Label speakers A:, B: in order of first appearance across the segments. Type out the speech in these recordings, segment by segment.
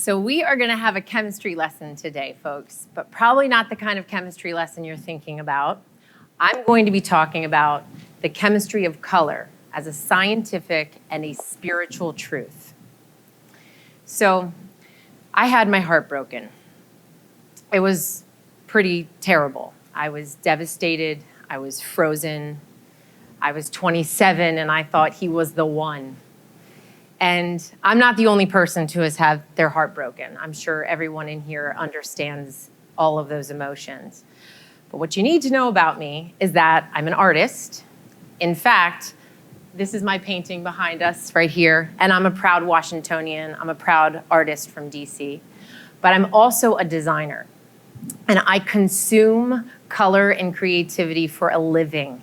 A: So we are going to have a chemistry lesson today, folks, but probably not the kind of chemistry lesson you're thinking about. I'm going to be talking about the chemistry of color as a scientific and a spiritual truth. So I had my heart broken. It was pretty terrible. I was devastated. I was frozen. I was 27 and I thought he was the one. And I'm not the only person to have had their heart broken. I'm sure everyone in here understands all of those emotions. But what you need to know about me is that I'm an artist. In fact, this is my painting behind us right here. And I'm a proud Washingtonian. I'm a proud artist from DC. But I'm also a designer. And I consume color and creativity for a living.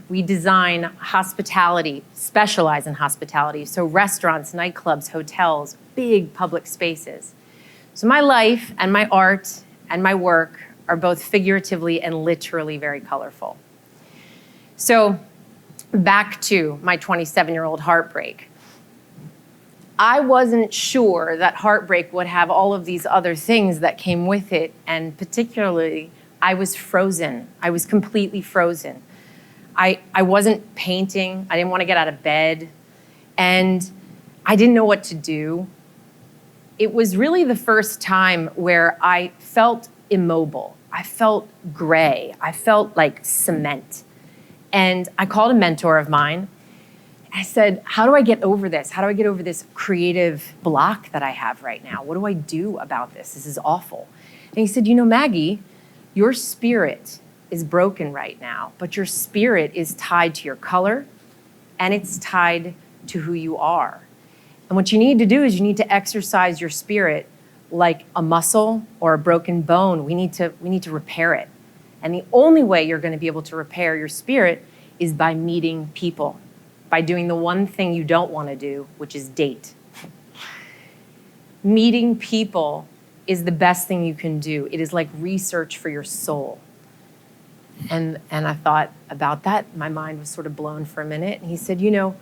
A: We design hospitality, specialize in hospitality, so restaurants, nightclubs, hotels, big public spaces. So my life and my art and my work are both figuratively and literally very colorful. So back to my 27-year-old heartbreak. I wasn't sure that heartbreak would have all of these other things that came with it, and particularly, I was frozen. I was completely frozen. I wasn't painting. I didn't want to get out of bed. And I didn't know what to do. It was really the first time where I felt immobile. I felt gray. I felt like cement. And I called a mentor of mine. I said, how do I get over this? How do I get over this creative block that I have right now? What do I do about this? This is awful. And he said, you know, Maggie, your spirit is broken right now, but your spirit is tied to your color and it's tied to who you are. And what you need to do is you need to exercise your spirit like a muscle or a broken bone. We need to repair it. And the only way you're going to be able to repair your spirit is by meeting people, by doing the one thing you don't want to do, which is date. Meeting people is the best thing you can do. It is like research for your soul. And I thought about that. My mind was sort of blown for a minute. And he said, you know,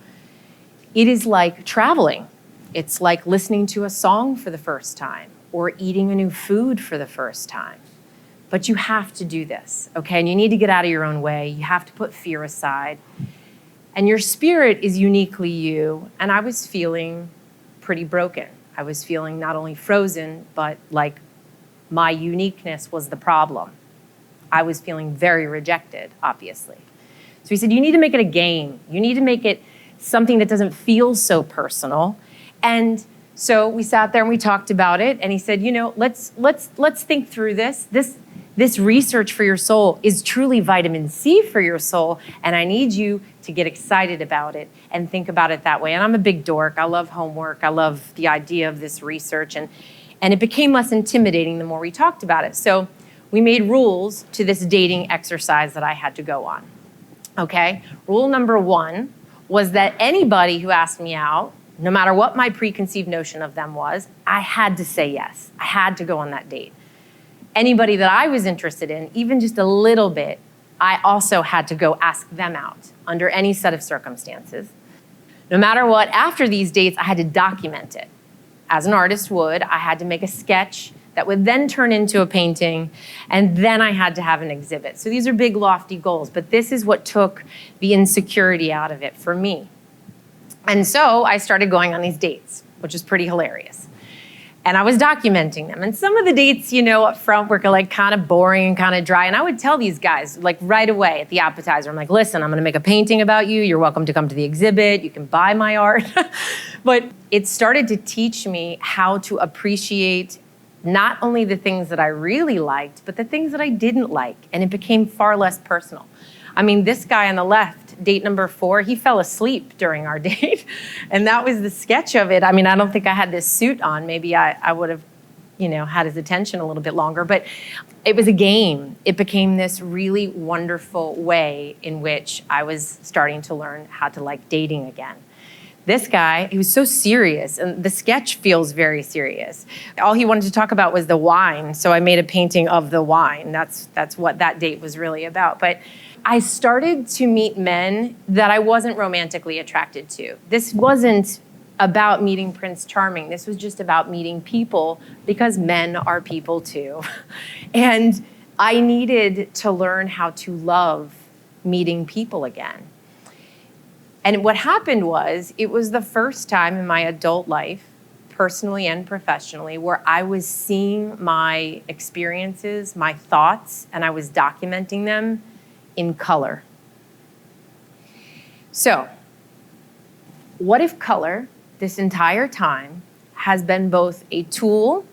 A: it is like traveling. It's like listening to a song for the first time or eating a new food for the first time. But you have to do this, okay? And you need to get out of your own way. You have to put fear aside. And your spirit is uniquely you. And I was feeling pretty broken. I was feeling not only frozen, but like my uniqueness was the problem. I was feeling very rejected, obviously. So he said, you need to make it a game. You need to make it something that doesn't feel so personal. And so we sat there and we talked about it. And he said, you know, let's think through this. This research for your soul is truly vitamin C for your soul. And I need you to get excited about it and think about it that way. And I'm a big dork. I love homework. I love the idea of this research. And it became less intimidating the more we talked about it. So we made rules to this dating exercise that I had to go on, okay? Rule number one was that anybody who asked me out, no matter what my preconceived notion of them was, I had to say yes. I had to go on that date. Anybody that I was interested in, even just a little bit, I also had to go ask them out under any set of circumstances. No matter what, after these dates, I had to document it. As an artist would, I had to make a sketch that would then turn into a painting, and then I had to have an exhibit. So these are big, lofty goals, but this is what took the insecurity out of it for me. And so I started going on these dates, which is pretty hilarious. And I was documenting them. And some of the dates, you know, up front were like kind of boring and kind of dry. And I would tell these guys like right away at the appetizer, I'm like, listen, I'm gonna make a painting about you. You're welcome to come to the exhibit. You can buy my art. But it started to teach me how to appreciate not only the things that I really liked, but the things that I didn't like. And it became far less personal. I mean, this guy on the left, date number 4, he fell asleep during our date. And that was the sketch of it. I mean, I don't think I had this suit on. Maybe I would have, you know, had his attention a little bit longer. But it was a game. It became this really wonderful way in which I was starting to learn how to like dating again. This guy, he was so serious, and the sketch feels very serious. All he wanted to talk about was the wine, so I made a painting of the wine. That's what that date was really about. But I started to meet men that I wasn't romantically attracted to. This wasn't about meeting Prince Charming. This was just about meeting people, because men are people too. And I needed to learn how to love meeting people again. And what happened was, it was the first time in my adult life, personally and professionally, where I was seeing my experiences, my thoughts, and I was documenting them in color. So, what if color, this entire time, has been both a tool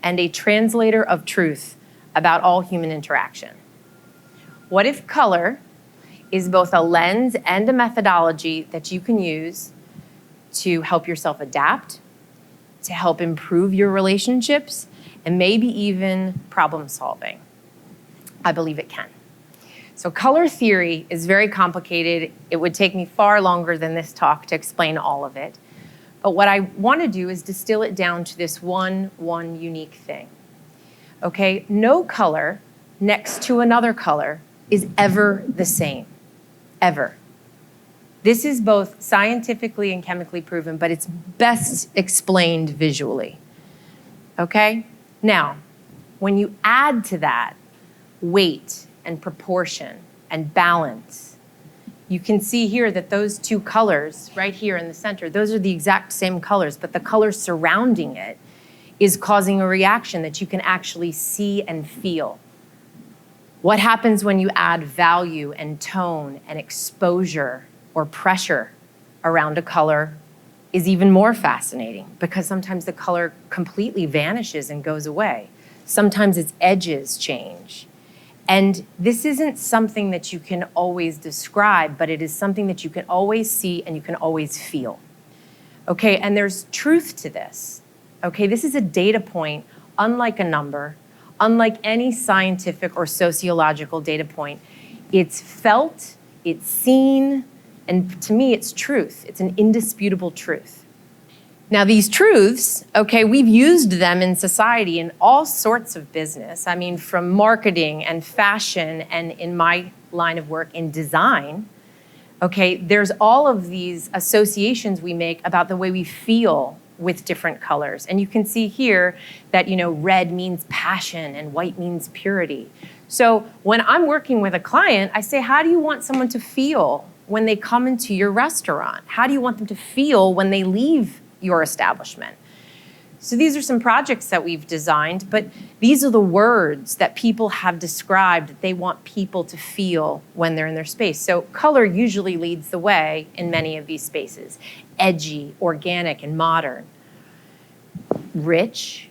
A: and a translator of truth about all human interaction? What if color is both a lens and a methodology that you can use to help yourself adapt, to help improve your relationships, and maybe even problem solving? I believe it can. So color theory is very complicated. It would take me far longer than this talk to explain all of it. But what I want to do is distill it down to this one unique thing. Okay, no color next to another color is ever the same, ever. This is both scientifically and chemically proven, but it's best explained visually. Okay? Now, when you add to that weight and proportion and balance, you can see here that those two colors right here in the center, those are the exact same colors, but the color surrounding it is causing a reaction that you can actually see and feel. What happens when you add value and tone and exposure or pressure around a color is even more fascinating, because sometimes the color completely vanishes and goes away. Sometimes its edges change. And this isn't something that you can always describe, but it is something that you can always see and you can always feel. Okay, and there's truth to this. Okay, this is a data point, unlike a number, unlike any scientific or sociological data point. It's felt, it's seen, and to me, it's truth. It's an indisputable truth. Now, these truths, okay, we've used them in society in all sorts of business. I mean, from marketing and fashion, and in my line of work, in design, okay, there's all of these associations we make about the way we feel with different colors. And you can see here that, you know, red means passion and white means purity. So when I'm working with a client, I say, how do you want someone to feel when they come into your restaurant? How do you want them to feel when they leave your establishment? So these are some projects that we've designed, but these are the words that people have described that they want people to feel when they're in their space. So color usually leads the way in many of these spaces. Edgy, organic, and modern. Rich,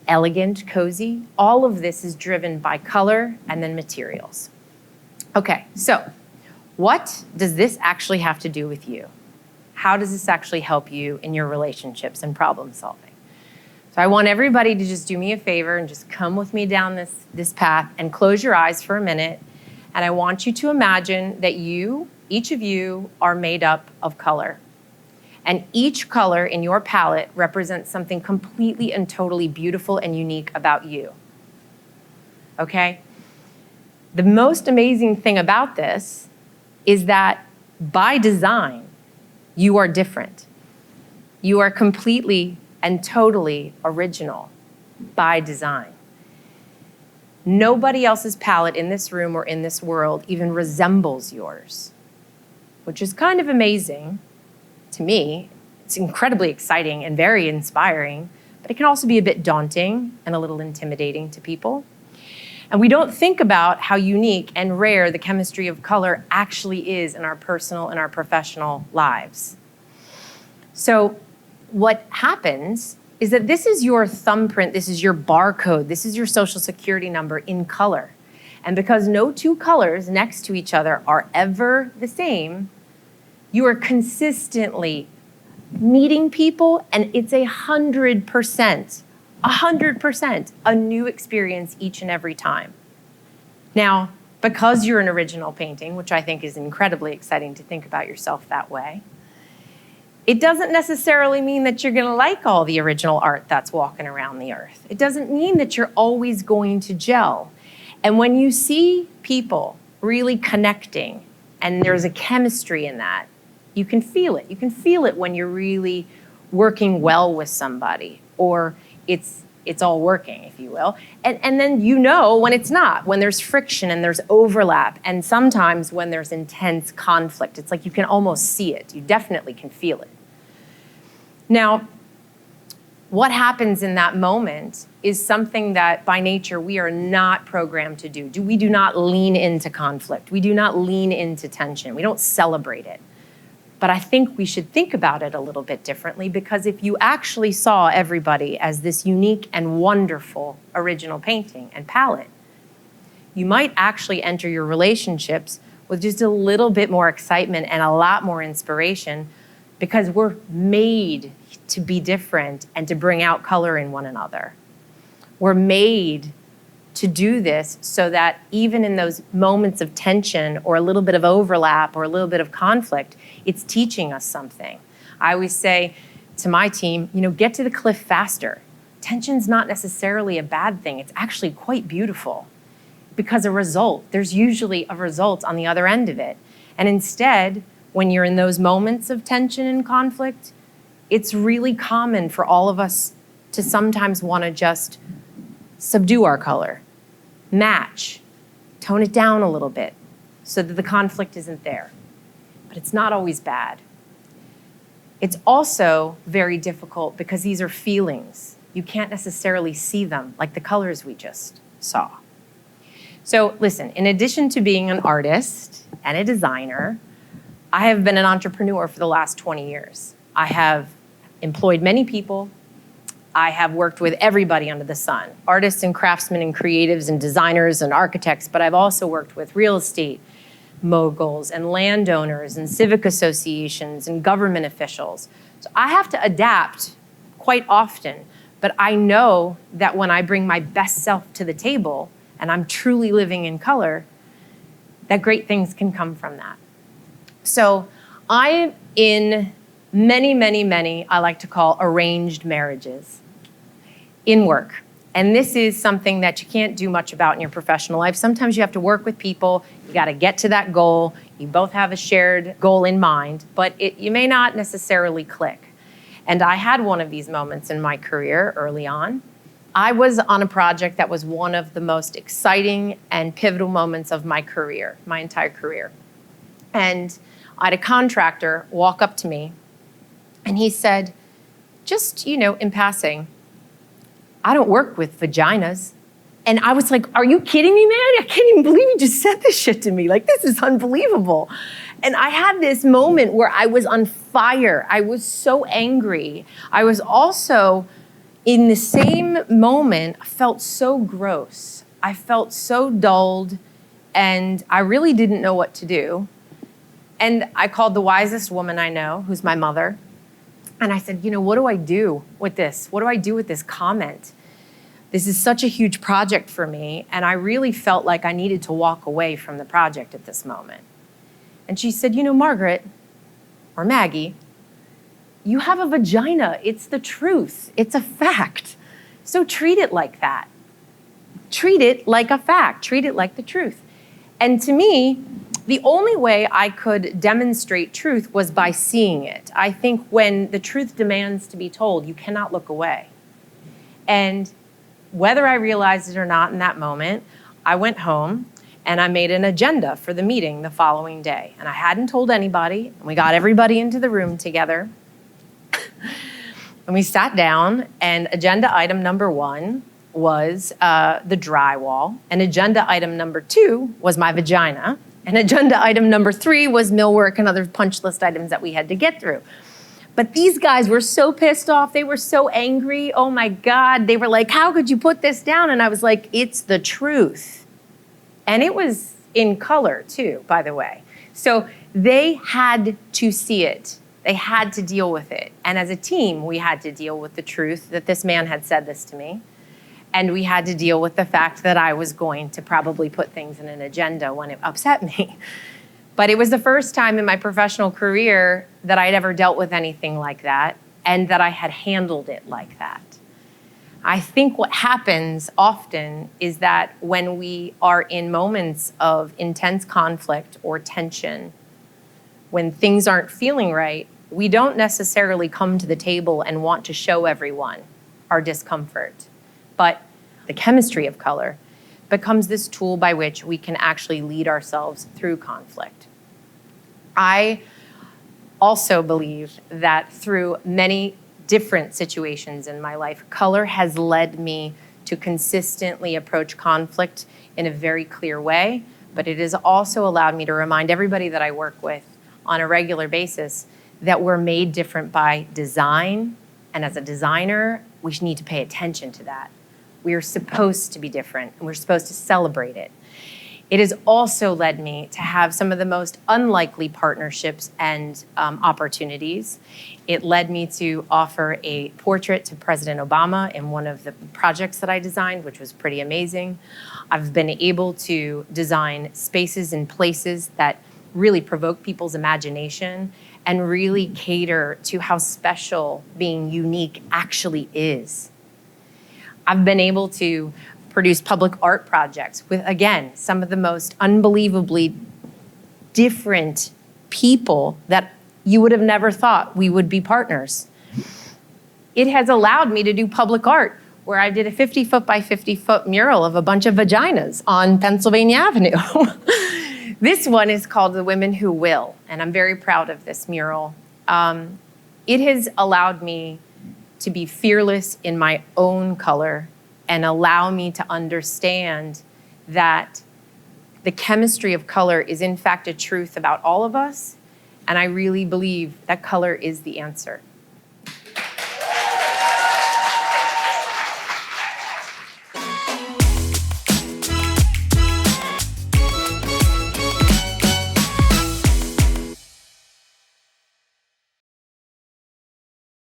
A: elegant, cozy. All of this is driven by color and then materials. Okay, so what does this actually have to do with you? How does this actually help you in your relationships and problem solving? So I want everybody to just do me a favor and just come with me down this path and close your eyes for a minute. And I want you to imagine that you, each of you, are made up of color. And each color in your palette represents something completely and totally beautiful and unique about you. Okay? The most amazing thing about this is that by design, you are different. You are completely and totally original by design. Nobody else's palette in this room or in this world even resembles yours, which is kind of amazing to me. It's incredibly exciting and very inspiring, but it can also be a bit daunting and a little intimidating to people. And we don't think about how unique and rare the chemistry of color actually is in our personal and our professional lives. So what happens is that this is your thumbprint, this is your barcode, this is your social security number in color. And because no two colors next to each other are ever the same, you are consistently meeting people, and it's 100%, a new experience each and every time. Now, because you're an original painting, which I think is incredibly exciting to think about yourself that way, it doesn't necessarily mean that you're gonna like all the original art that's walking around the earth. It doesn't mean that you're always going to gel. And when you see people really connecting, and there's a chemistry in that, you can feel it. You can feel it when you're really working well with somebody, or it's all working, if you will. And then when it's not, when there's friction and there's overlap, and sometimes when there's intense conflict. It's like you can almost see it. You definitely can feel it. Now, what happens in that moment is something that by nature we are not programmed to do. We do not lean into conflict. We do not lean into tension. We don't celebrate it. But I think we should think about it a little bit differently, because if you actually saw everybody as this unique and wonderful original painting and palette, you might actually enter your relationships with just a little bit more excitement and a lot more inspiration, because we're made to be different and to bring out color in one another. We're made to do this so that even in those moments of tension or a little bit of overlap or a little bit of conflict, it's teaching us something. I always say to my team, get to the cliff faster. Tension's not necessarily a bad thing. It's actually quite beautiful, because there's usually a result on the other end of it. And instead, when you're in those moments of tension and conflict, it's really common for all of us to sometimes want to just subdue our color, match, tone it down a little bit so that the conflict isn't there. But it's not always bad. It's also very difficult because these are feelings. You can't necessarily see them like the colors we just saw. So listen, in addition to being an artist and a designer, I have been an entrepreneur for the last 20 years. I have employed many people. I have worked with everybody under the sun, artists and craftsmen and creatives and designers and architects, but I've also worked with real estate moguls and landowners and civic associations and government officials. So I have to adapt quite often, but I know that when I bring my best self to the table and I'm truly living in color, that great things can come from that. So I'm in many, I like to call arranged marriages in work. And this is something that you can't do much about in your professional life. Sometimes you have to work with people. You got to get to that goal. You both have a shared goal in mind, but you may not necessarily click. And I had one of these moments in my career early on. I was on a project that was one of the most exciting and pivotal moments of my career, my entire career. And I had a contractor walk up to me, and he said, just, in passing, I don't work with vaginas. And I was like, are you kidding me, man? I can't even believe you just said this shit to me. Like, this is unbelievable. And I had this moment where I was on fire. I was so angry. I was also, in the same moment, I felt so gross. I felt so dulled, and I really didn't know what to do. And I called the wisest woman I know, who's my mother. And I said, what do I do with this? What do I do with this comment? This is such a huge project for me, and I really felt like I needed to walk away from the project at this moment. And she said, Margaret, or Maggie, you have a vagina. It's the truth. It's a fact. So treat it like that. Treat it like a fact. Treat it like the truth. And to me, the only way I could demonstrate truth was by seeing it. I think when the truth demands to be told, you cannot look away. And whether I realized it or not in that moment, I went home and I made an agenda for the meeting the following day. And I hadn't told anybody, and we got everybody into the room together. And we sat down, and agenda item number 1 was the drywall. And agenda item number 2 was my vagina. And agenda item number 3 was millwork and other punch list items that we had to get through. But these guys were so pissed off. They were so angry. Oh my God. They were like, how could you put this down? And I was like, it's the truth. And it was in color too, by the way. So they had to see it. They had to deal with it. And as a team, we had to deal with the truth that this man had said this to me. And we had to deal with the fact that I was going to probably put things in an agenda when it upset me. But it was the first time in my professional career that I'd ever dealt with anything like that, and that I had handled it like that. I think what happens often is that when we are in moments of intense conflict or tension, when things aren't feeling right, we don't necessarily come to the table and want to show everyone our discomfort, but the chemistry of color becomes this tool by which we can actually lead ourselves through conflict. I also believe that through many different situations in my life, color has led me to consistently approach conflict in a very clear way, but it has also allowed me to remind everybody that I work with on a regular basis that we're made different by design, and as a designer, we need to pay attention to that. We are supposed to be different, and we're supposed to celebrate it. It has also led me to have some of the most unlikely partnerships and opportunities. It led me to offer a portrait to President Obama in one of the projects that I designed, which was pretty amazing. I've been able to design spaces and places that really provoke people's imagination and really cater to how special being unique actually is. I've been able to produce public art projects with, again, some of the most unbelievably different people that you would have never thought we would be partners. It has allowed me to do public art where I did a 50-foot by 50-foot mural of a bunch of vaginas on Pennsylvania Avenue. This one is called The Women Who Will, and I'm very proud of this mural. It has allowed me to be fearless in my own color and allow me to understand that the chemistry of color is in fact a truth about all of us, and I really believe that color is the answer.